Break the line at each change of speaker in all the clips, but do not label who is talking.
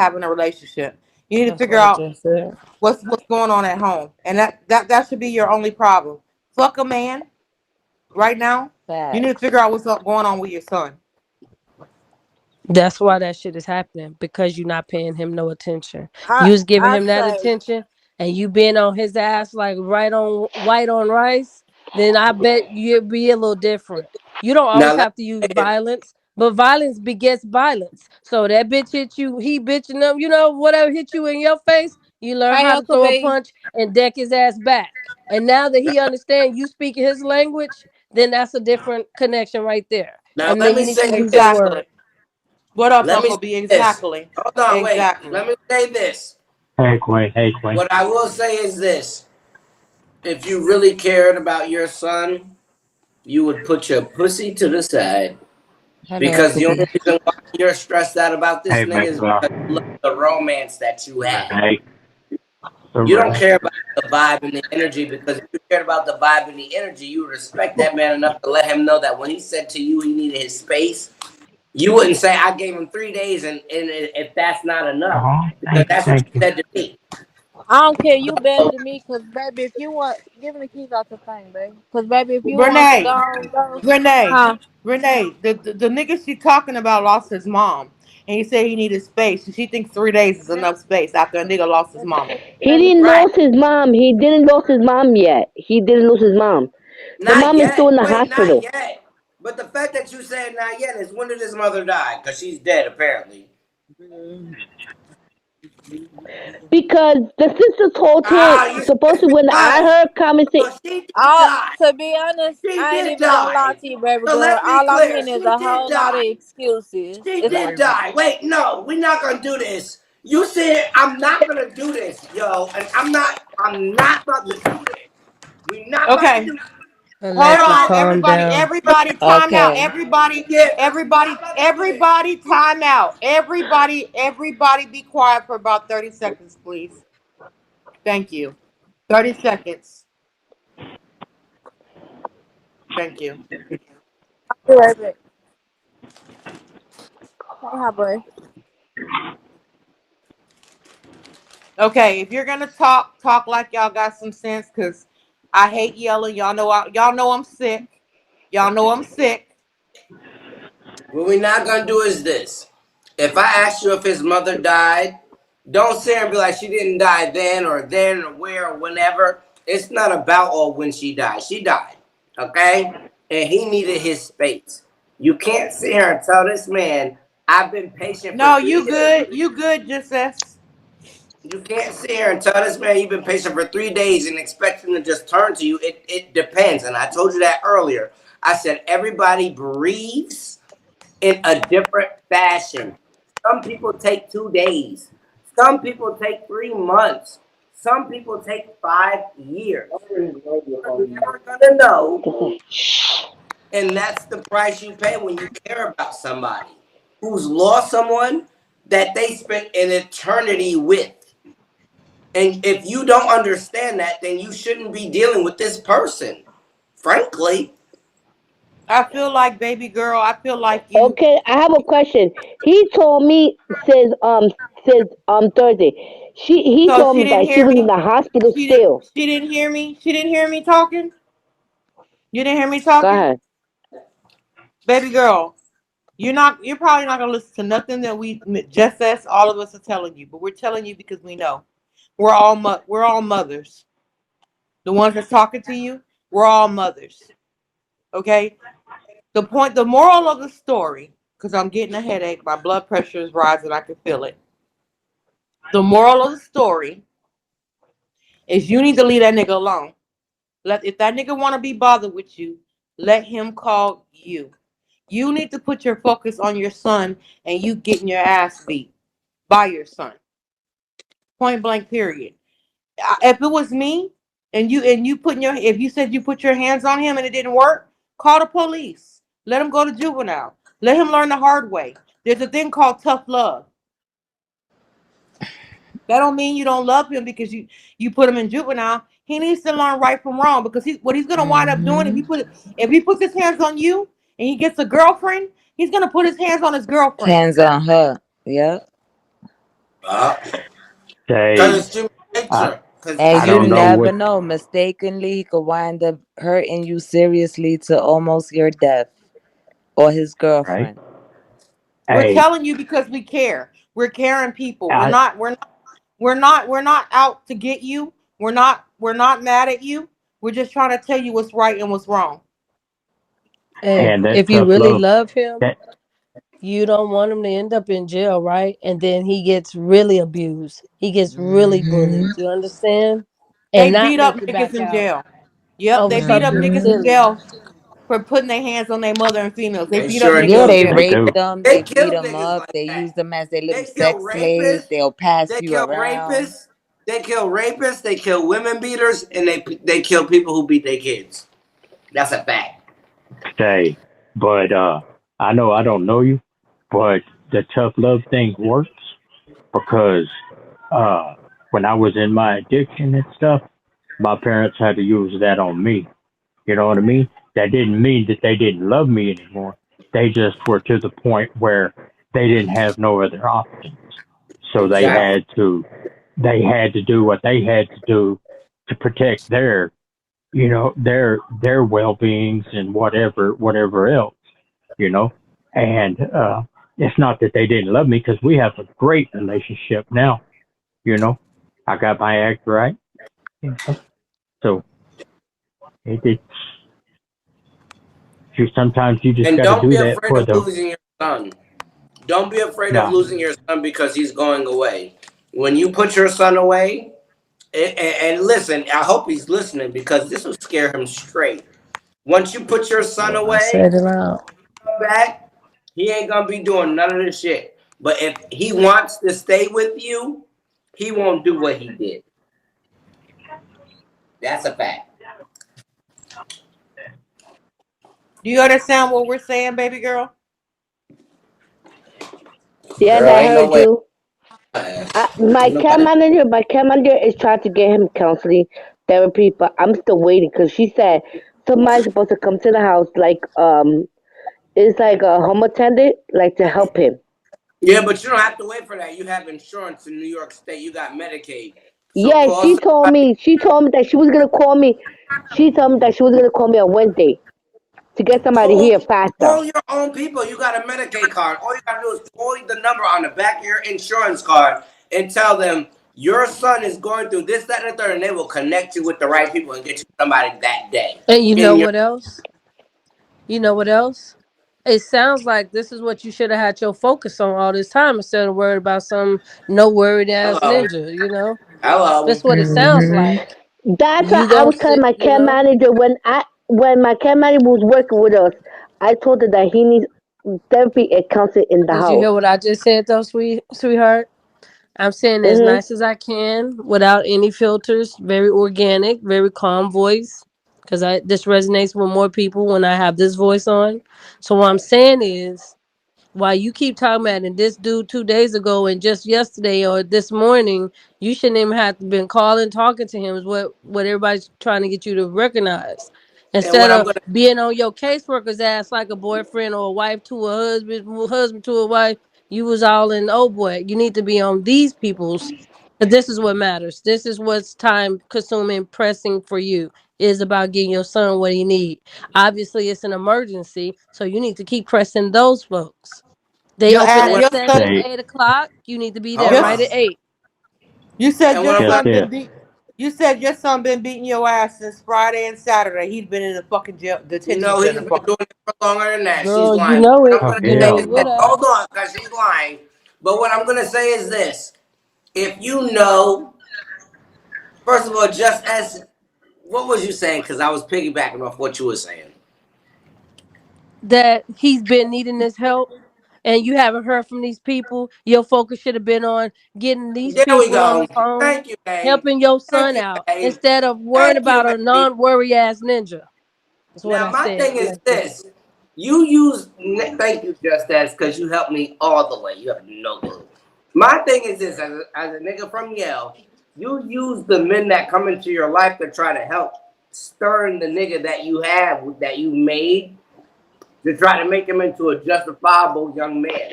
having a relationship. You need to
That's
figure
what I
out
just said.
what's going on at home, and that should be your only problem. Fuck a man right now. You need to
Facts.
figure out what's going on with your son.
That's why that shit is happening because you're not paying him no attention.
I
You was giving
I
him that
say
attention, and you been on his ass like right on white on rice. Then I bet you'd be a little different. You don't
Now
always
let
have to use
me say it.
violence, but violence begets violence. So that bitch hit you, he bitching them, whatever hit you in your face, you learn
hey
how to
Uncle
throw a
B.
punch and deck his ass back. And now that he understands you speaking his language, then that's a different connection right there.
Now
And
let
then
me
you need to
say
use your
this.
Exactly.
words.
What up,
Let me
Uncle
say
B?
this.
Exactly.
Hold on, wait.
Exactly.
Let me say this.
Hey, Queen. Hey, Queen.
What I will say is this: if you really cared about your son, you would put your pussy to the side.
Hello,
Because
Uncle
the
B.
only reason why you're stressed out about this
Hey,
nigga is because
Maxwell.
you love the romance that you had.
Hey,
You don't
Sabrina.
care about the vibe and the energy, because if you cared about the vibe and the energy, you would respect that man enough to let him know that when he said to you he needed his space, you wouldn't say, I gave him 3 days and if that's not enough. Because
Thank you,
that's what
thank
you
you.
said to me.
I don't care. You better
So,
than me, cause baby, if you want, give me the keys out the thing, baby. Cause baby, if you want to
Renee,
go,
Renee,
huh?
Renee. The nigga she talking about lost his mom, and he said he needed space. She thinks 3 days is enough space after a nigga lost his mama.
He
Baby,
didn't
right.
lose his mom. He didn't lose his mom yet. He didn't lose his mom. The
Not
mom is still
yet.
in the
Wait, not
hospital
yet. But the fact that you said not yet is, when did his mother die? Because she's dead, apparently.
because the sister told him.
Ah, you said
Supposedly, when I
because.
heard conversation,
So she did
all
die.
to be honest,
She
I ain't
did
even gonna lie
die.
to you, baby
So
girl.
let's be
All I'm
clear.
hearing is
She
a
did
whole lot of
die.
excuses.
She
It's
did die. Wait, no, we're not gonna do this. You said I'm not gonna do this, yo, and I'm not about to do this. We're not about to
Okay,
do this.
hold
Alexis,
on,
calm
everybody.
down.
Everybody, time out.
okay.
Everybody,
Yeah, we're
everybody,
not about to do this.
everybody, time out. Everybody, be quiet for about 30 seconds, please. Thank you. 30 seconds. Thank you.
Be right back. Hey, hi, boy.
Okay, if you're gonna talk, talk like y'all got some sense, cause I hate yelling. Y'all know I'm sick. Y'all know I'm sick.
What we're not gonna do is this. If I ask you if his mother died, don't sit here and be like she didn't die then or where or whenever. It's not about or when she died. She died. Okay? And he needed his space. You can't sit here and tell this man, I've been patient for
No,
3 days.
you good, just as.
You can't sit here and tell this man you've been patient for 3 days and expect him to just turn to you. It depends. And I told you that earlier. I said everybody bereaves in a different fashion. Some people take 2 days. Some people take 3 months. Some people take 5 years. You're never gonna know, and that's the price you pay when you care about somebody who's lost someone that they spent an eternity with. And if you don't understand that, then you shouldn't be dealing with this person. Frankly,
I feel like baby girl. I feel like you.
okay, I have a question. He told me says Thursday. He
So
told
she
me
didn't
that she
hear
was in
me.
the hospital
She didn't.
still.
She didn't hear me. She didn't hear me talking. You didn't hear me
Go
talking,
ahead.
baby girl. You're not. You're probably not gonna listen to nothing that we just as all of us are telling you. But we're telling you because we know we're all mothers. The ones that's talking to you, we're all mothers. Okay. The moral of the story, because I'm getting a headache, my blood pressure is rising, I can feel it. The moral of the story is you need to leave that nigga alone. Let if that nigga want to be bothered with you, let him call you. You need to put your focus on your son and you getting your ass beat by your son. Point blank. Period. If it was me and you putting your if you said you put your hands on him and it didn't work, call the police. Let him go to juvenile. Let him learn the hard way. There's a thing called tough love. That don't mean you don't love him because you put him in juvenile. He needs to learn right from wrong because what he's gonna wind up doing
Mm-hmm.
if he puts his hands on you and he gets a girlfriend, he's gonna put his hands on his girlfriend.
Hands on her. Yep.
Because
Say,
it's human
I,
nature. Because
And
I
you
don't
human
know
nature.
never
what,
know. Mistakenly, he could wind up hurting you seriously to almost your death or his
right?
girlfriend.
We're
Hey,
telling you because we care. We're caring people. We're
I,
not. We're not. We're not out to get you. We're not mad at you. We're just trying to tell you what's right and what's wrong.
And
and that
if you
tough
really
love,
love him,
that,
you don't want him to end up in jail, right? And then he gets really abused. He gets really
Hmm.
bullied. You understand?
They
And not
beat up
make it
niggas
back
in
out
jail. Yep,
over
they beat up
something
niggas
Hmm.
in
silly.
jail for putting their hands on their mother and females. They
They
beat up
sure
niggas
Yeah,
in
do.
they
jail.
they
rape
do.
them,
They
they beat
kill
them
niggas
up,
like
they
that.
use them as their little
They kill
sex slaves.
rapists.
They'll pass
They
you
kill
around.
rapists. They kill rapists. They kill women beaters, and they kill people who beat their kids. That's a fact.
Say, but I know I don't know you, but the tough love thing works because uh, when I was in my addiction and stuff, my parents had to use that on me. You know what I mean? That didn't mean that they didn't love me anymore. They just were to the point where they didn't have no other options. So
Exactly.
they had to do what they had to do to protect their, their well-beings and whatever else, you know. And it's not that they didn't love me because we have a great relationship now, you know. I got my act right, you know. So it's sometimes you just
And
got to
don't
do
be
that
afraid
for
of
the
losing your son. Don't be afraid of
no.
losing your son because he's going away. When you put your son away, and listen, I hope he's listening because this will scare him straight. Once you put your son
I
away,
said it loud.
come back, he ain't gonna be doing none of this shit. But if he wants to stay with you, he won't do what he did. That's a fact.
Do you understand what we're saying, baby girl?
Yes,
Girl,
I
ain't no
heard
way.
you. My
Ain't
care
nobody.
manager, is trying to get him counseling therapy, but I'm still waiting because she said somebody's supposed to come to the house, like it's like a home attendant, like to help him.
Yeah, but you don't have to wait for that. You have insurance in New York State. You got Medicaid. So
Yeah,
call
she told
somebody.
me. She told me that she was gonna call me. She told me that she was gonna call me on Wednesday to get somebody
Call,
here faster.
call your own people. You got a Medicaid card. All you gotta do is call the number on the back of your insurance card and tell them your son is going through this, that, and the third, and they will connect you with the right people and get you somebody that day.
And you know
In your
what else? You know what else? It sounds like this is what you should have had your focus on all this time instead of worried about some no worried ass
hello,
ninja, you know?
hello.
That's what it sounds
Hmm.
like.
That's
You
what I
gonna
was telling
sit,
my
you
care
know,
manager when my care manager was working with us. I told her that he needs therapy and counseling in the
did you
house.
hear what I just said though, sweetheart? I'm saying as
Mhm.
nice as I can without any filters, very organic, very calm voice. Cause this resonates with more people when I have this voice on. So what I'm saying is while you keep talking about and this dude 2 days ago and just yesterday or this morning, you shouldn't even have to been calling, talking to him is what everybody's trying to get you to recognize.
And what
Instead
I'm
of
gonna
being on your caseworker's ass like a boyfriend or a wife to a husband to a wife, you was all in oh boy. You need to be on these people's because this is what matters. This is what's time consuming, pressing for you. It is about getting your son what he need. Obviously, it's an emergency, so you need to keep pressing those folks. They
Your
open
and
ass,
at
what
your son,
7,
Say
8 o'clock. You need to be there
hold
your,
right
on.
at 8.
you said
And
your
what I'm
just
gonna
son
this.
been beat. You said your son been beating your ass since Friday and Saturday. He's been in the fucking jail, detention
no, he's
center.
been doing it for longer than that. She's
Girl, you
lying.
know
What
it.
I'm
Oh
gonna
You
say
know
hell
it
is
would
this.
no.
have.
Hold on, because she's lying. But what I'm gonna say is this: if you know, first of all, just as what was you saying? Because I was piggybacking off what you were saying.
That he's been needing this help and you haven't heard from these people. Your focus should have been on getting these
There we
people on the
go.
phone,
Thank you, babe.
helping your
Thank
son
you,
out
babe.
instead of worrying
Thank you,
about a
babe.
non-worry ass ninja. That's what
Now
I
my
said,
thing is
allegedly.
this: you use. Thank you, just as because you helped me all the way. You have no clue. My thing is this: as a nigga from Yale, you use the men that come into your life to try to help stir the nigga that you have that you made to try to make him into a justifiable young man.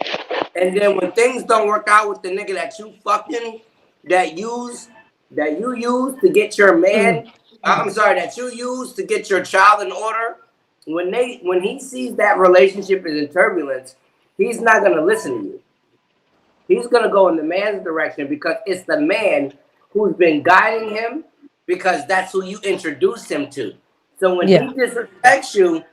And then when things don't work out with the nigga that you fucking that use that you use to get your
Mm.
man, I'm sorry, that you use to get your child in order, when he sees that relationship is in turbulence, he's not gonna listen to you. He's gonna go in the man's direction because it's the man who's been guiding him because that's who you introduced him to. So when
Yeah.
he disrespects you,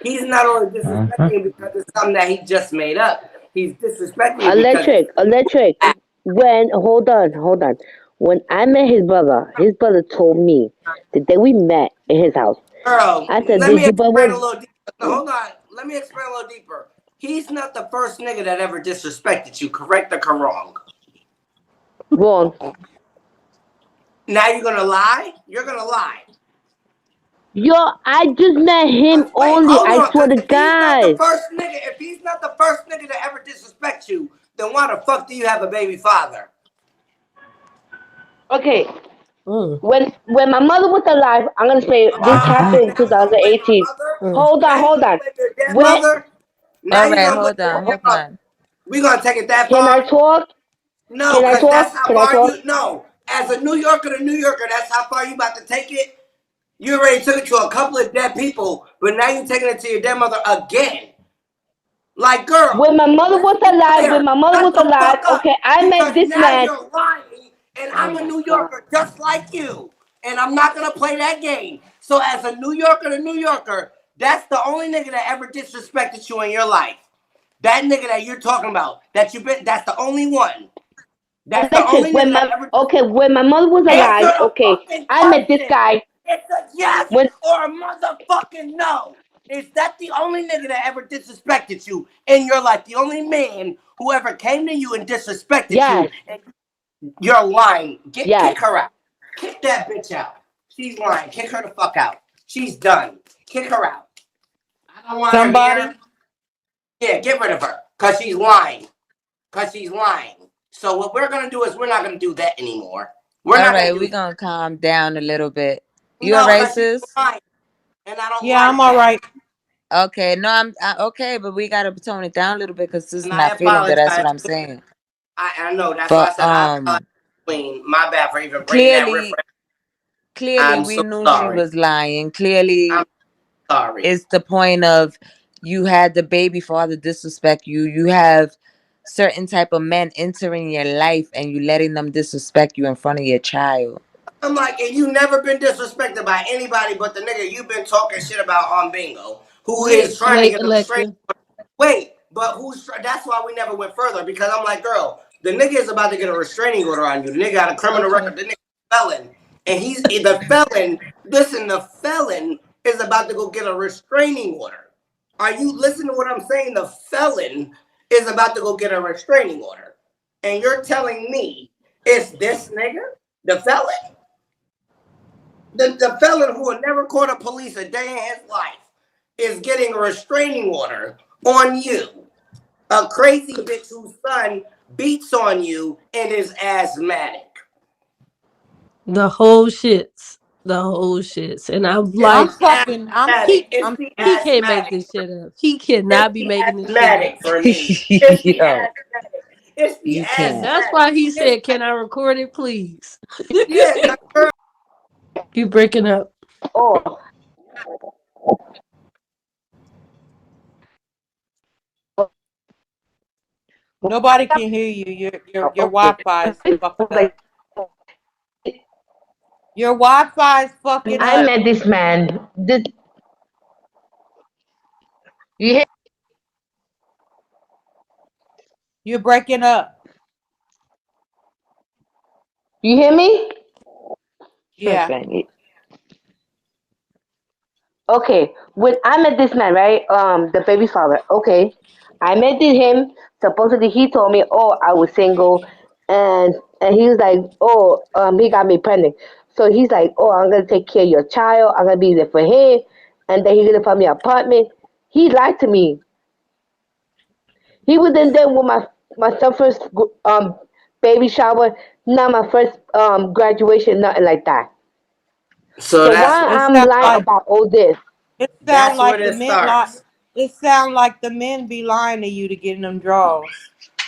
he's not only
Uh-huh.
disrespecting you because it's something that he just made up. He's disrespecting you because it's
Electric. When hold on. When I met his brother told me the day we met in his house.
girl.
I said,
Let
"Did
me
you brother
explain a little deeper. No, hold on. Let me explain a little deeper. He's not the first nigga that ever disrespected you. Correct or wrong?
wrong?"
Now you're gonna lie? You're gonna lie.
Yo, I just met him
Wait,
only.
hold
I
on.
swear
Because
to
if he's not the
God.
first nigga, if he's not the first nigga to ever disrespect you, then why the fuck do you have a baby father?
Okay,
Mm.
when my mother was alive, I'm gonna say this
Uh-huh.
happened in
Now we're gonna blame my
2018.
mother.
Mm.
Now you're
Hold
gonna
on.
blame your dead
When
mother. Now
All
you're
right,
gonna blame
hold
your
on,
dead
hold
mother.
on.
We gonna take it that
can I
far?
talk?
No,
Can I
because that's
talk?
how
Can I
far
talk?
you. No, as a New Yorker to New Yorker, that's how far you about to take it. You already took it to a couple of dead people, but now you're taking it to your dead mother again. Like, girl,
When my mother
let's
was
be
alive,
clear. Shut the fuck up,
okay, I met
because
this
now
man.
you're lying, and
Oh
I'm a
my
New
God.
Yorker just like you, and I'm not gonna play that game. So, as a New Yorker to New Yorker, that's the only nigga that ever disrespected you in your life. That nigga that you're talking about, that you've been, that's the only one. That's the
Electric.
only nigga that ever.
When my mother was
Answer
alive,
the
okay,
fucking
I met this
question.
guy
It's a yes
when
or a motherfucking no. Is that the only nigga that ever disrespected you in your life? The only man who ever came to you and disrespected you?
yes,
And you're lying.
yes.
Kick her out. Kick that bitch out. She's lying. Kick her the fuck out. She's done. Kick her out. I don't want her
Somebody.
here. Yeah, get rid of her. Cause she's lying. Cause she's lying. So what we're gonna do is we're not gonna do that anymore. We're
All
not gonna
right,
do
we're
that.
gonna calm down a little bit. You all
No,
right,
cause she's
sis?
lying. And I don't
Yeah, I'm
like
all
that.
right.
Okay, no, okay, but we gotta tone it down a little bit because sis
And I
not feeling good. That's what
apologize.
I'm saying.
I know. That's why I
But
said I apologize, Queen. My bad for even bringing that riff.
clearly, clearly,
I'm
we
so
knew she
sorry.
was lying.
I'm
Clearly,
sorry.
it's the point of you had the baby father disrespect you. You have certain type of men entering your life and you letting them disrespect you in front of your child.
I'm like, and you never been disrespected by anybody but the nigga you've been talking shit about on Bingo, who is trying to
Wait,
get a restraining.
Alexa.
Wait, but that's why we never went further because I'm like, girl, the nigga is about to get a restraining order on you. The nigga got a criminal
Okay.
record. The nigga felon, and he's the felon. Listen, the felon is about to go get a restraining order. Are you listening to what I'm saying? The felon is about to go get a restraining order, and you're telling me it's this nigga, the felon, the felon who will never caught a police a day in his life, is getting a restraining order on you. A crazy bitch whose son beats on you and is asthmatic.
The whole shits. The whole shits. And I'm
It's
like,
I'm
the
fucking.
asthmatic. It's the
he can't make
asthmatic.
this shit up. He
It's
cannot be
the
making this shit up.
asthmatic for me. It's the
Yo,
asthmatic. It's the
you can't.
That's
asthmatic.
why he
It's
said, "Can I record it, please?"
yeah, cause girl,
You breaking up.
Oh,
Nobody can hear you. Your
okay.
Wi-Fi is
I
fucking
was like,
up. Your Wi-Fi is fucking
I
up.
met this man. You hear,
You're breaking up.
you hear me?
Yeah.
Okay, when I met this man, right? The baby father. Okay, I met him. Supposedly, he told me, "Oh, I was single," and he was like, "Oh, he got me pregnant." So he's like, "Oh, I'm gonna take care of your child. I'm gonna be there for him, and then he's gonna find me an apartment." He lied to me. He was in there with my son first baby shower, not my first graduation, nothing like that.
so
So
that's
why
It
I'm
sound
lying
like
about all this?
it sound
that's where
like the
this
men lie.
starts.
It sound like the men be lying to you to get in them draws.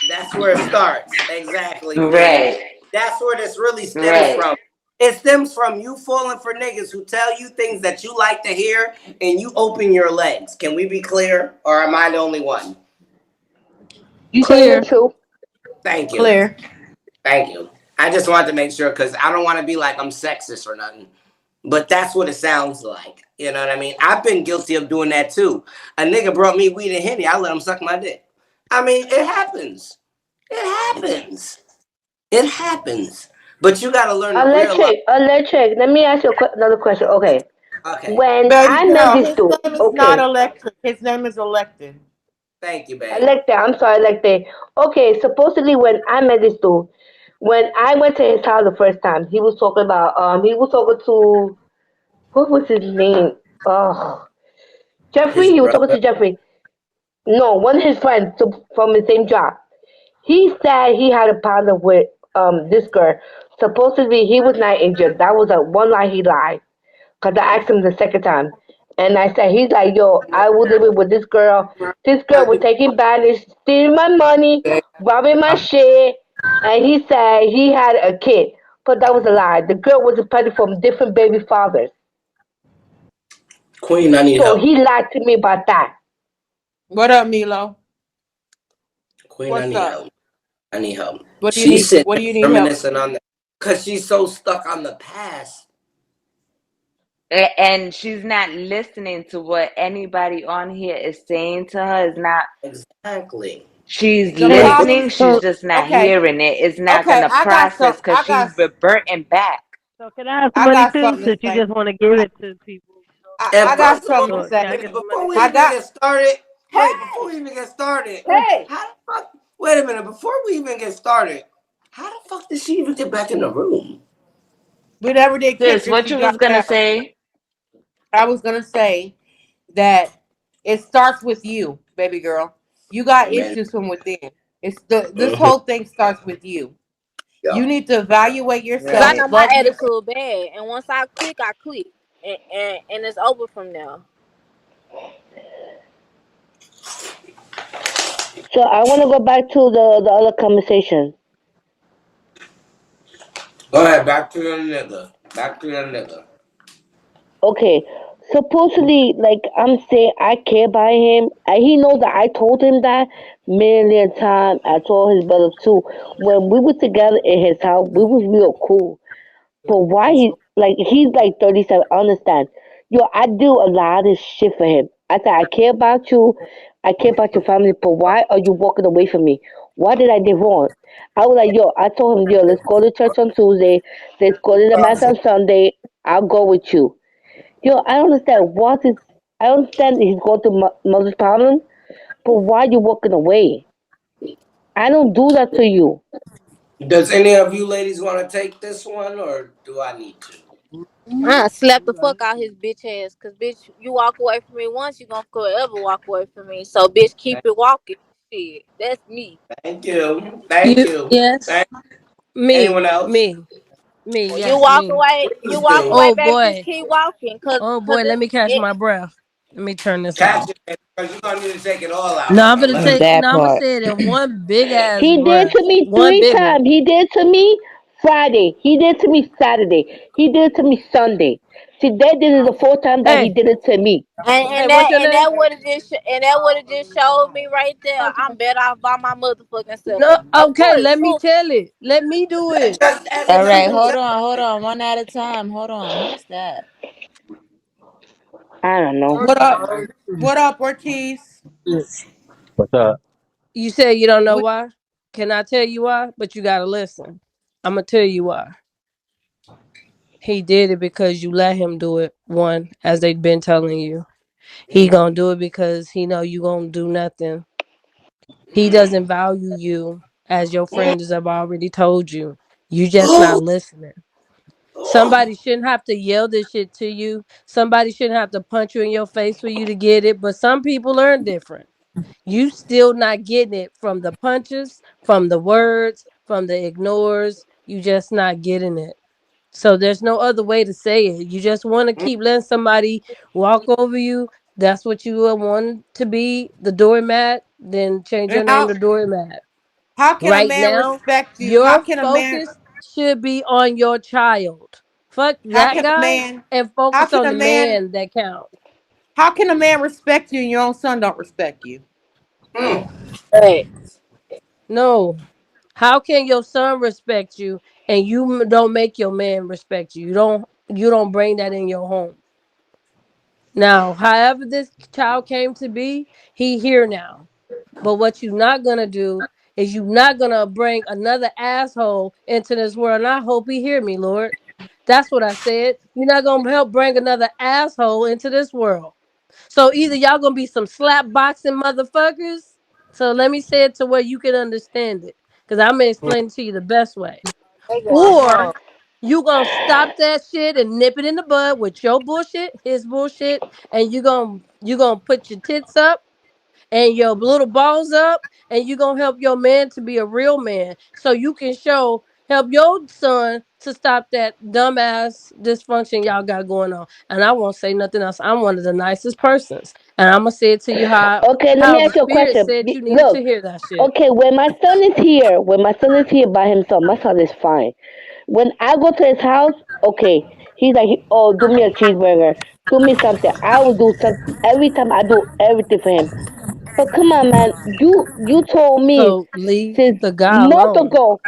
That's where it starts. Exactly, Queen.
Right,
That's where this really stems
right.
from. It stems from you falling for niggas who tell you things that you like to hear and you open your legs. Can we be clear? Or am I the only one?
You telling the
Clear.
truth?
Thank you.
Clear.
Thank you. I just wanted to make sure because I don't want to be like I'm sexist or nothing. But that's what it sounds like. You know what I mean? I've been guilty of doing that too. A nigga brought me weed and Henny. I let him suck my dick. I mean, it happens. It happens. It happens. But you got to learn to realize.
Electric, electric. Let me ask you another question. Okay.
Okay.
When
Baby
I met
girl,
this
his
dude,
name is not
okay,
Electric. His name is Elected.
Thank you, babe.
elected. I'm sorry, elected. Okay, supposedly when I met this dude, when I went to his house the first time, he was talking to what was his name? Oh, Jeffrey.
His
He was talking
brother.
to Jeffrey. No, one of his friends from the same job. He said he had a problem with this girl. Supposedly he was not injured. That was a one lie he lied. Cause I asked him the second time, and I said he's like, yo, I was living with this girl. This girl was taking advantage, stealing my money, robbing my shit, and he said he had a kid. But that was a lie. The girl was pregnant from different baby fathers.
Queen, I need
So
help.
he lied to me about that.
What up, Milo?
Queen, I
What's
need
up?
help. I need help.
What do you
She's
need?
sitting
What
there
do you need help?
reminiscing on that. Because she's so stuck on the past.
And she's not listening to what anybody on here is saying to her. Is not.
Exactly.
She's
The
And
listening.
problem.
She's
So
just not
Okay.
hearing it. It's not
Okay.
gonna
I got
process
some.
because she's reverting back.
so can I have some
I
money
got
too?
something to
Since you
say.
just want to give it to people.
And
I got
first of
something to
all,
So
say.
can I get some money
before we
I
too?
even
got.
get started, wait, before we
Hey,
even get started,
hey.
how the fuck, wait a minute, before we even get started, how the fuck did she even get back in the room?
Whenever they kicked
Sis,
her,
what
she
you was
dropped
gonna
out.
say?
I was gonna say that it starts with you, baby girl. You got
Amen.
issues from within. It's the this
Mhm.
whole thing starts with you. You
Yeah.
need to evaluate
Cause I
yourself,
know
Right.
my
love your.
attitude bad, and once I click, and it's over from there.
so I want to go back to the other conversation.
Go ahead, back to the nigga. Back to the nigga.
Okay, supposedly, like I'm saying, I care about him. He knows that I told him that million times. I told his brother too. When we were together in his house, we was real cool. But why he's like 37, I understand. Yo, I do a lot of shit for him. I said I care about you, I care about your family, but why are you walking away from me? What did I do wrong? I was like, yo, I told him, yo, let's go to church on Tuesday, let's go to the mass on Sunday, I'll go with you. Yo, I don't understand I understand he's going through mother's problem, but why are you walking away? I don't do that to you.
Does any of you ladies want to take this one or do I need to?
I slap the fuck out his bitch ass. Cause bitch, you walk away from me once, you gonna forever walk away from me. So bitch, keep
Thank
it walking. Shit, that's me.
thank you. Thank
You
you.
yes.
Thank anyone else?
Me,
You
yes,
walk
me.
away, you
Please
walk
do.
away,
Oh
baby. Just
boy.
keep walking.
Oh
Cause
boy, let me catch my breath. Let me turn this
Catch
off.
it because you're going to need to take it all out.
No,
I'm
I'm
going to
gonna
let her
take
know.
That
no, I'm gonna
part.
say it in one big ass
He did
breath.
to me
One
three
big one.
times. He did to me Friday. He did to me Saturday. He did to me Sunday. Today, this is the fourth time that he
Hey,
did it to me.
hey,
and
what's
that
your
and
name?
that would have just and that would have just showed me right there. I'm better off by my motherfucking self.
No,
Of
okay,
course,
let me
who
tell it. Let me do it.
Just as
All
if she
right,
didn't
hold
tell
on, hold
you.
on, one at a time. Hold on. Who's that?
I don't know.
What up? What up, Ortiz?
What's up?
You say you don't know
We,
why? Can I tell you why? But you gotta listen. I'm gonna tell you why. He did it because you let him do it. One, as they've been telling you, he gonna do it because he know you gonna do nothing. He doesn't value you as your friends have already told you. You just not listening. Somebody shouldn't have to yell this shit to you. Somebody shouldn't have to punch you in your face for you to get it. But some people learn different. You still not getting it from the punches, from the words, from the ignores. You just not getting it. So there's no other way to say it. You just want to keep letting somebody walk over you. That's what you want to be, the doormat. Then change
and
your name
I
to doormat.
How can a
Right
man
now,
respect you? How
your
can a man?
focus should be on your child. Fuck
How
that
can a
guy
man?
and
How
focus
can
on
a
the
man?
man that count.
How can a man respect you and your own son don't respect you?
Hmm.
Hey,
No. How can your son respect you and you don't make your man respect you? You don't bring that in your home. Now, however this child came to be, he here now. But what you're not gonna do is you're not gonna bring another asshole into this world. And I hope he hear me, Lord. That's what I said. You're not gonna help bring another asshole into this world. So either y'all gonna be some slap boxing motherfuckers. So let me say it to where you can understand it. Cause I'm gonna explain it to you the best way.
they going home.
Or you gonna stop that shit and nip it in the bud with your bullshit, his bullshit, and you gonna put your tits up and your little balls up, and you gonna help your man to be a real man, so you can help your son to stop that dumbass dysfunction y'all got going on. And I won't say nothing else. I'm one of the nicest persons, and I'm gonna say it to you
Okay, let me
how the
ask you a
spirit
question.
said you needed
Look,
to hear that shit.
okay, when my son is here by himself, my son is fine. When I go to his house, okay, he's like, oh, do me a cheeseburger, do me something. I will do something every time. I do everything for him. But come on, man, you told me
So leave
since
the guy
month
alone.
ago.